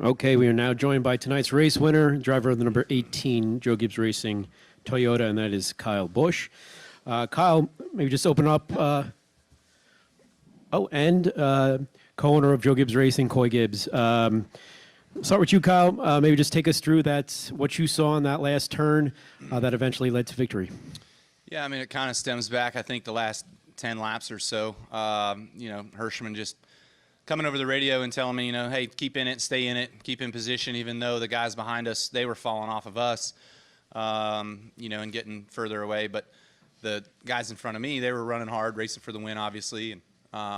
Okay, we are now joined by tonight's race winner, driver of the number 18 Joe Gibbs Racing Toyota, and that is Kyle Busch. Kyle, maybe just open up. Co-owner of Joe Gibbs Racing, Coy Gibbs. Start with you, Kyle. Maybe just take us through what you saw in that last turn that eventually led to victory. Yeah, I mean, it kind of stems back, I think, the last 10 laps or so. Hirschman just coming over the radio and telling me, hey, keep in it, stay in it, keep in position, even though the guys behind us, they were falling off of us, and getting further away. But the guys in front of me, they were running hard, racing for the win, obviously. And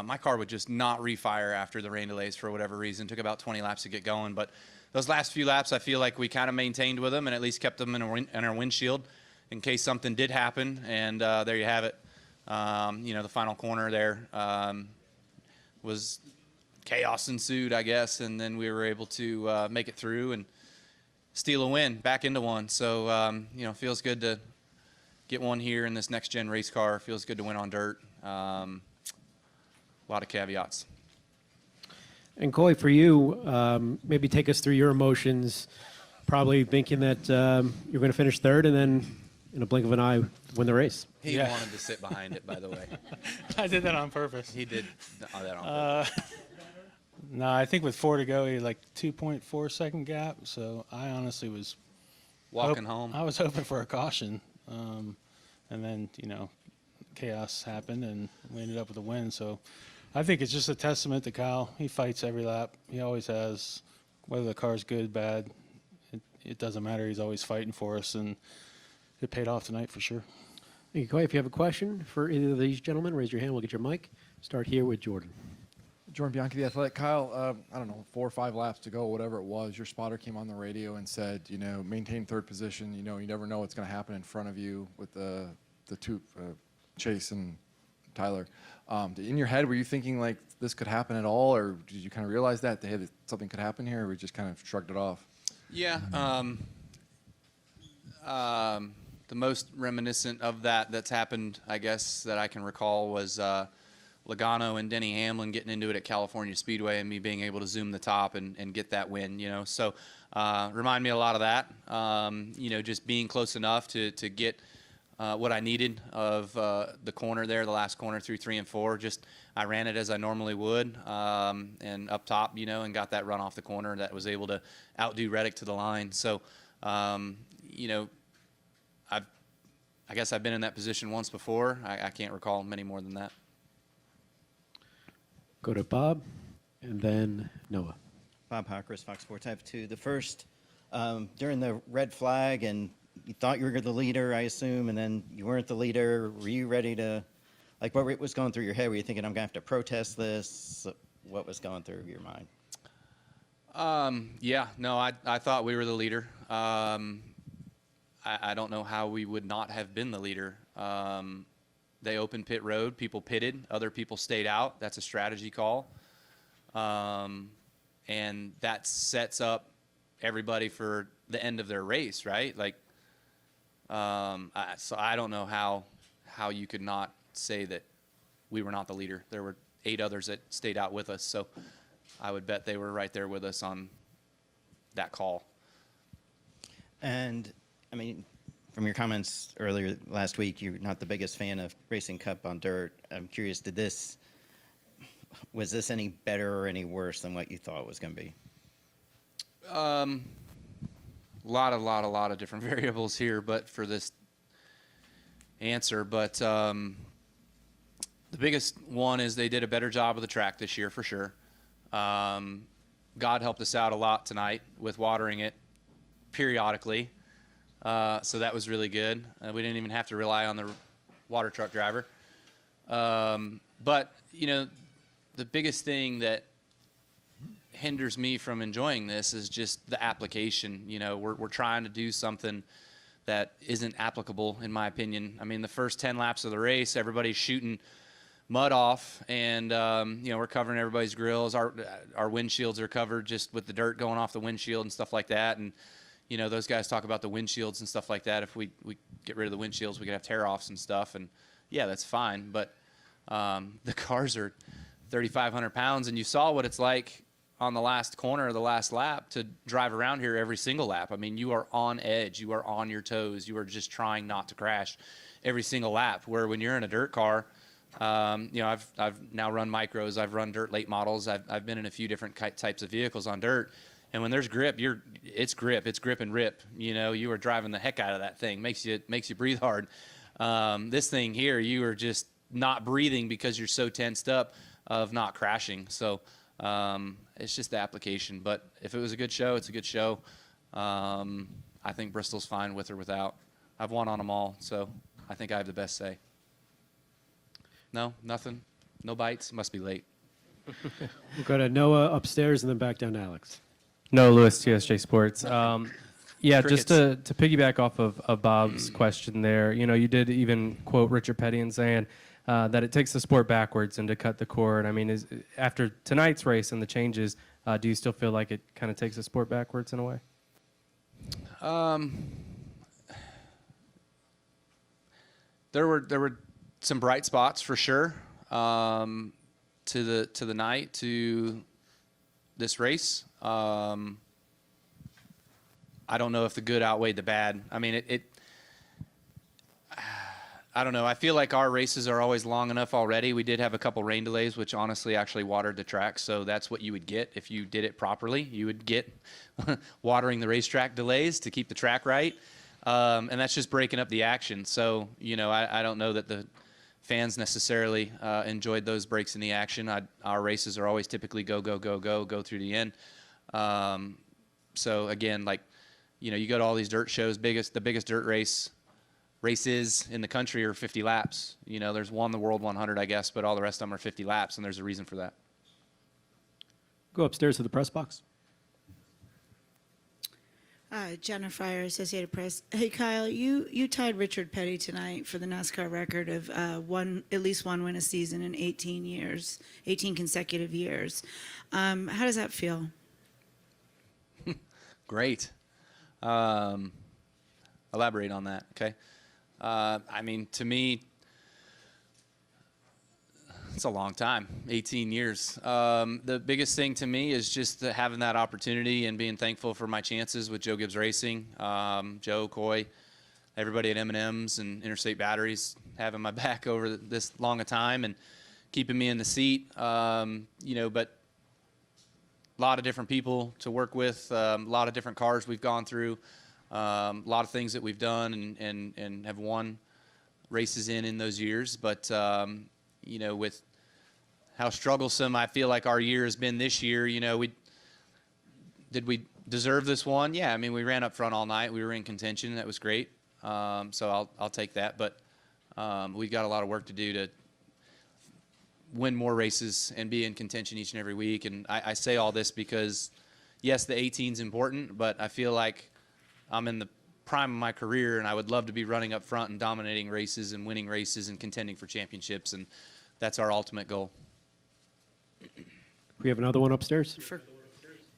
my car would just not refire after the rain delays for whatever reason. Took about 20 laps to get going. But those last few laps, I feel like we kind of maintained with them and at least kept them in our windshield in case something did happen. And there you have it. The final corner there was chaos ensued, I guess, and then we were able to make it through and steal a win, back into one. So, feels good to get one here in this next-gen race car. Feels good to win on dirt. A lot of caveats. And Coy, for you, maybe take us through your emotions, probably thinking that you're going to finish third and then, in a blink of an eye, win the race. He wanted to sit behind it, by the way. I did that on purpose. He did that on purpose. No, I think with 4 to go, he had like 2.4 second gap. So I honestly was walking home. I was hoping for a caution, and then chaos happened, and we ended up with a win. So I think it's just a testament to Kyle. He fights every lap. He always has. Whether the car's good, bad, it doesn't matter. He's always fighting for us, and it paid off tonight for sure. Thank you, Coy. If you have a question for either of these gentlemen, raise your hand. We'll get your mic. Start here with Jordan. Jordan Bianchi, the Athletic. Kyle, I don't know, 4 or 5 laps to go, whatever it was, your spotter came on the radio and said, maintain third position. You never know what's going to happen in front of you with the two, Chase and Tyler. In your head, were you thinking like this could happen at all, or did you kind of realize that something could happen here, or we just kind of shrugged it off? Yeah. The most reminiscent of that's happened, I guess, that I can recall was Logano and Denny Hamlin getting into it at California Speedway and me being able to zoom the top and get that win, So remind me a lot of that, just being close enough to get what I needed of the corner there, the last corner through 3 and 4. Just I ran it as I normally would and up top, and got that run off the corner that was able to outdo Reddick to the line. So, I guess I've been in that position once before. I can't recall many more than that. Go to Bob, and then Noah. Bob Hockers, Fox Sports. I have 2. The first, during the red flag, and you thought you were the leader, I assume, and then you weren't the leader. Were you ready to, what was going through your head? Were you thinking, I'm going to have to protest this? What was going through your mind? Yeah, no, I thought we were the leader. I don't know how we would not have been the leader. They opened pit road. People pitted. Other people stayed out. That's a strategy call. And that sets up everybody for the end of their race, right? So I don't know how you could not say that we were not the leader. There were 8 others that stayed out with us. So I would bet they were right there with us on that call. And, I mean, from your comments earlier last week, you're not the biggest fan of racing Cup on dirt. I'm curious, was this any better or any worse than what you thought it was going to be? A lot of different variables here, but for this answer. But the biggest one is they did a better job of the track this year for sure. God helped us out a lot tonight with watering it periodically. So that was really good. We didn't even have to rely on the water truck driver. But, the biggest thing that hinders me from enjoying this is just the application. We're trying to do something that isn't applicable, in my opinion. I mean, the first 10 laps of the race, everybody's shooting mud off, and we're covering everybody's grills. Our windshields are covered just with the dirt going off the windshield and stuff like that. And those guys talk about the windshields and stuff like that. If we get rid of the windshields, we could have tear-offs and stuff. And, yeah, that's fine. But the cars are 3,500 pounds, and you saw what it's like on the last corner of the last lap to drive around here every single lap. I mean, you are on edge. You are on your toes. You are just trying not to crash every single lap. Where when you're in a dirt car, you know, I've now run micros. I've run dirt late models. I've been in a few different types of vehicles on dirt. And when there's grip, it's grip and rip. You know, you are driving the heck out of that thing. Makes you breathe hard. This thing here, you are just not breathing because you're so tensed up of not crashing. So it's just the application. But if it was a good show, it's a good show. I think Bristol's fine with or without. I've won on them all, so I think I have the best say. No, nothing, no bites. Must be late. We'll go to Noah upstairs and then back down to Alex. No, Lewis, TSJ Sports. Yeah, just Crickets. to piggyback off of Bob's question there, you know, you did even quote Richard Petty in saying that it takes the sport backwards and to cut the cord. I mean, after tonight's race and the changes, do you still feel like it kind of takes the sport backwards in a way? There were some bright spots for sure to the night, to this race. I don't know if the good outweighed the bad. I mean, I don't know. I feel like our races are always long enough already. We did have a couple rain delays, which honestly actually watered the track. So that's what you would get if you did it properly. You would get watering the racetrack delays to keep the track right. And that's just breaking up the action. So, you know, I don't know that the fans necessarily enjoyed those breaks in the action. Our races are always typically go through the end. So again, like, you know, you go to all these dirt shows, the biggest dirt races in the country are 50 laps. You know, there's one, the World 100, I guess, but all the rest of them are 50 laps, and there's a reason for that. Go upstairs to the press box. Jennifer Fryer, Associated Press. Hey, Kyle, you tied Richard Petty tonight for the NASCAR record of at least one win a season in 18 years, 18 consecutive years. How does that feel? Great. Elaborate on that, okay? I mean, to me, it's a long time, 18 years. The biggest thing to me is just having that opportunity and being thankful for my chances with Joe Gibbs Racing, Joe, Coy, everybody at M&M's and Interstate Batteries having my back over this long a time and keeping me in the seat. You know, but a lot of different people to work with, a lot of different cars we've gone through, a lot of things that we've done and have won races in those years. But, you know, with how strugglesome I feel like our year has been this year, you know, did we deserve this one? Yeah, I mean, we ran up front all night. We were in contention. That was great. So I'll take that. But we've got a lot of work to do to win more races and be in contention each and every week. And I say all this because, yes, the 18 is important, but I feel like I'm in the prime of my career, and I would love to be running up front and dominating races and winning races and contending for championships, and that's our ultimate goal. We have another one upstairs.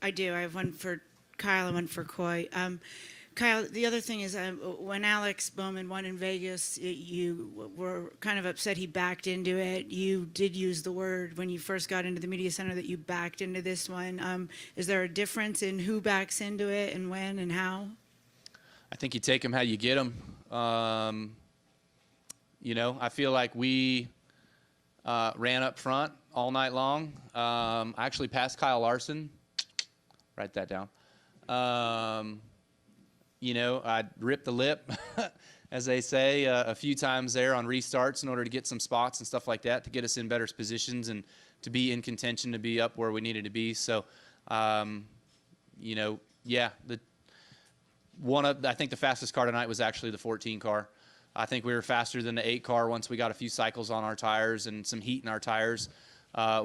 I do. I have one for Kyle and one for Coy. Kyle, the other thing is when Alex Bowman won in Vegas, you were kind of upset he backed into it. You did use the word when you first got into the media center that you backed into this one. Is there a difference in who backs into it and when and how? I think you take them how you get them. You know, I feel like we ran up front all night long. I actually passed Kyle Larson. Write that down. You know, I ripped the lip, as they say, a few times there on restarts in order to get some spots and stuff like that to get us in better positions and to be in contention, to be up where we needed to be. So, you know, yeah, I think the fastest car tonight was actually the 14 car. I think we were faster than the 8 car once we got a few cycles on our tires and some heat in our tires.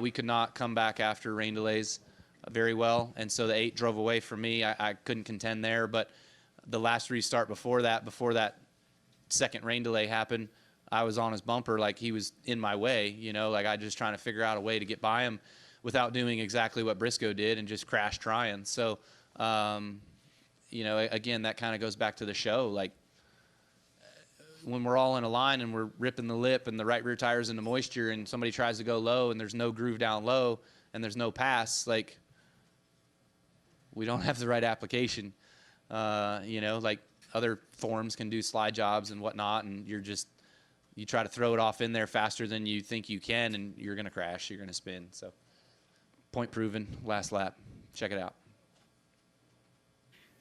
We could not come back after rain delays very well, and so the 8 drove away from me. I couldn't contend there, but the last restart before that second rain delay happened, I was on his bumper like he was in my way, you know, like I just trying to figure out a way to get by him without doing exactly what Briscoe did and just crash trying. So, you know, again, that kind of goes back to the show. Like when we're all in a line and we're ripping the lip and the right rear tire's in the moisture and somebody tries to go low and there's no groove down low and there's no pass, like we don't have the right application. Like other forms can do slide jobs and whatnot, and you try to throw it off in there faster than you think you can, and you're going to crash, you're going to spin. So point proven, last lap. Check it out.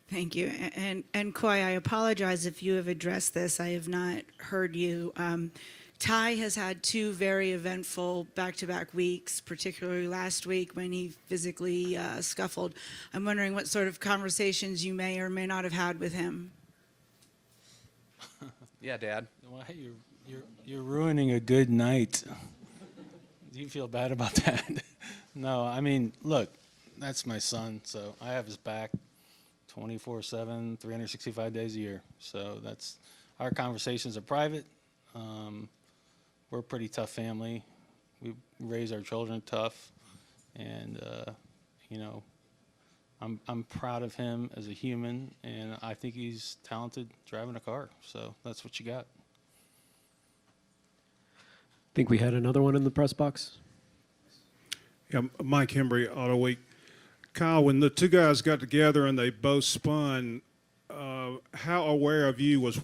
Thank you. And Coy, I apologize if you have addressed this. I have not heard you. Ty has had 2 very eventful back-to-back weeks, particularly last week when he physically scuffled. I'm wondering what sort of conversations you may or may not have had with him. Yeah, Dad. Why you're ruining a good night. Do you feel bad about that? No, I mean, look, that's my son, so I have his back 24/7, 365 days a year. So that's our conversations are private. We're a pretty tough family. We raise our children tough, and I'm proud of him as a human, and I think he's talented driving a car. So that's what you got. Think we had another one in the press box. Yeah, Mike Hembry, Auto Week. Kyle, when the 2 guys got together and they both spun, how aware of you was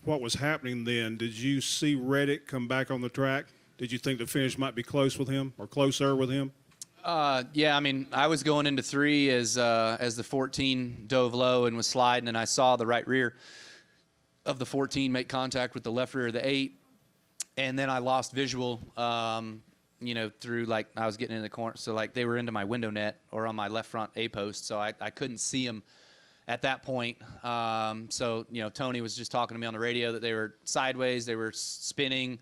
what was happening then? Did you see Reddick come back on the track? Did you think the finish might be close with him or closer with him? Yeah, I mean, I was going into 3 as the 14 dove low and was sliding, and I saw the right rear of the 14 make contact with the left rear of the 8, and then I lost visual. Through like I was getting in the corner, so like they were into my window net or on my left front A post, so I couldn't see them at that point. Tony was just talking to me on the radio that they were sideways, they were spinning,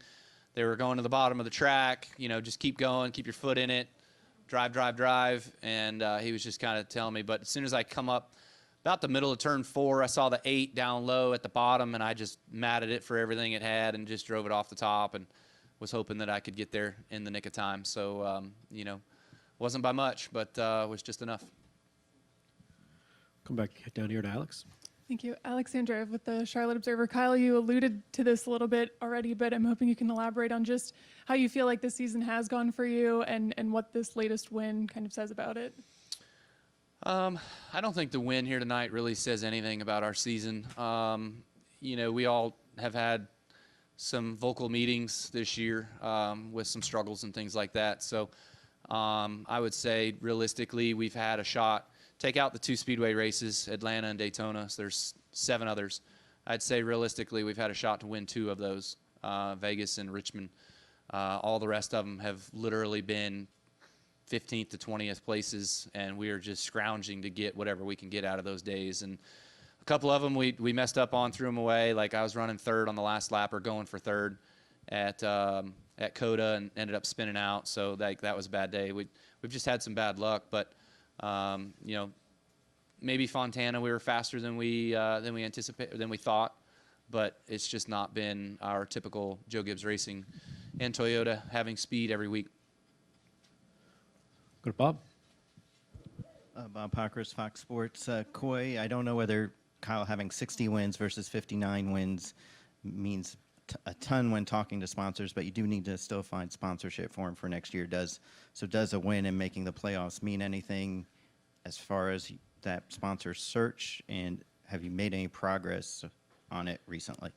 they were going to the bottom of the track. Just keep going, keep your foot in it, drive, and he was just kind of telling me. But as soon as I come up about the middle of turn 4, I saw the 8 down low at the bottom, and I just matted it for everything it had and just drove it off the top and was hoping that I could get there in the nick of time. So, wasn't by much, but was just enough. Come back down here to Alex. Thank you. Alexandra with the Charlotte Observer. Kyle, you alluded to this a little bit already, but I'm hoping you can elaborate on just how you feel like this season has gone for you and what this latest win kind of says about it. I don't think the win here tonight really says anything about our season. We all have had some vocal meetings this year with some struggles and things like that. So I would say realistically we've had a shot. Take out the 2 speedway races, Atlanta and Daytona, so there's 7 others. I'd say realistically we've had a shot to win 2 of those, Vegas and Richmond. All the rest of them have literally been 15th to 20th places, and we are just scrounging to get whatever we can get out of those days. And a couple of them we messed up on, threw them away. Like I was running 3rd on the last lap or going for 3rd at Coda and ended up spinning out. So that was a bad day. We've just had some bad luck, but maybe Fontana we were faster than we anticipated, than we thought, but it's just not been our typical Joe Gibbs Racing and Toyota having speed every week. Go to Bob. Bob Pockris, Fox Sports. Coy, I don't know whether Kyle having 60 wins versus 59 wins means a ton when talking to sponsors, but you do need to still find sponsorship for him for next year. Does a win and making the playoffs mean anything as far as that sponsor search, and have you made any progress on it recently?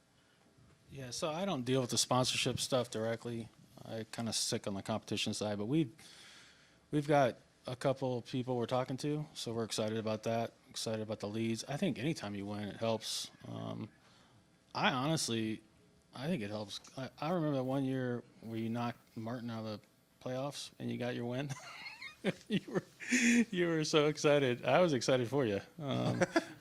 Yeah, so I don't deal with the sponsorship stuff directly. I kind of stick on the competition side, but we've got a couple people we're talking to, so we're excited about that. Excited about the leads. I think anytime you win, it helps. I think it helps. I remember that one year where you knocked Martin out of the playoffs and you got your win. you were so excited. I was excited for you.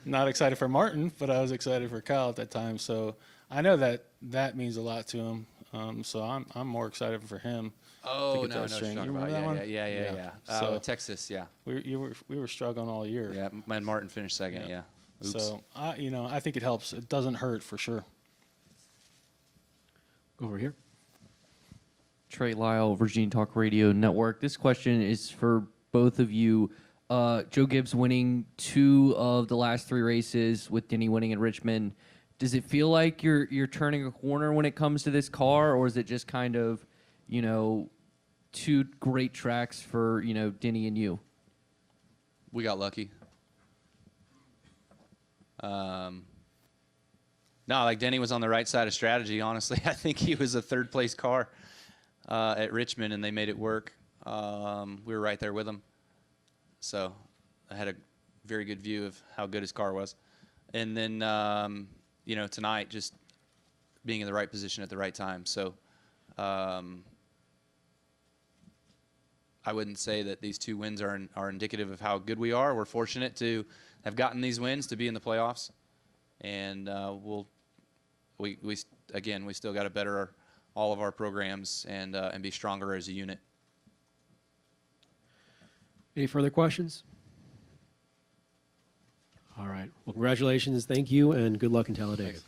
Not excited for Martin, but I was excited for Kyle at that time. So I know that means a lot to him. So I'm more excited for him. Oh, to get no, that no, string. you're You talking remember about, that yeah. one? Yeah. So Texas, yeah. we were struggling all year. Yeah, and Martin finished 2nd, yeah. Oops. So I think it helps. It doesn't hurt for sure. Over here. Trey Lyle, Virginia Talk Radio Network. This question is for both of you. Joe Gibbs winning 2 of the last 3 races with Denny winning in Richmond. Does it feel like you're turning a corner when it comes to this car, or is it just kind of, 2 great tracks for, Denny and you? We got lucky. No, like Denny was on the right side of strategy. Honestly, I think he was a third place car at Richmond, and they made it work. We were right there with him, so I had a very good view of how good his car was. And then tonight, just being in the right position at the right time. So I wouldn't say that these 2 wins are indicative of how good we are. We're fortunate to have gotten these wins to be in the playoffs, and we still got to better all of our programs and be stronger as a unit. Any further questions? All right. Well, congratulations. Thank you, and good luck in Talladega.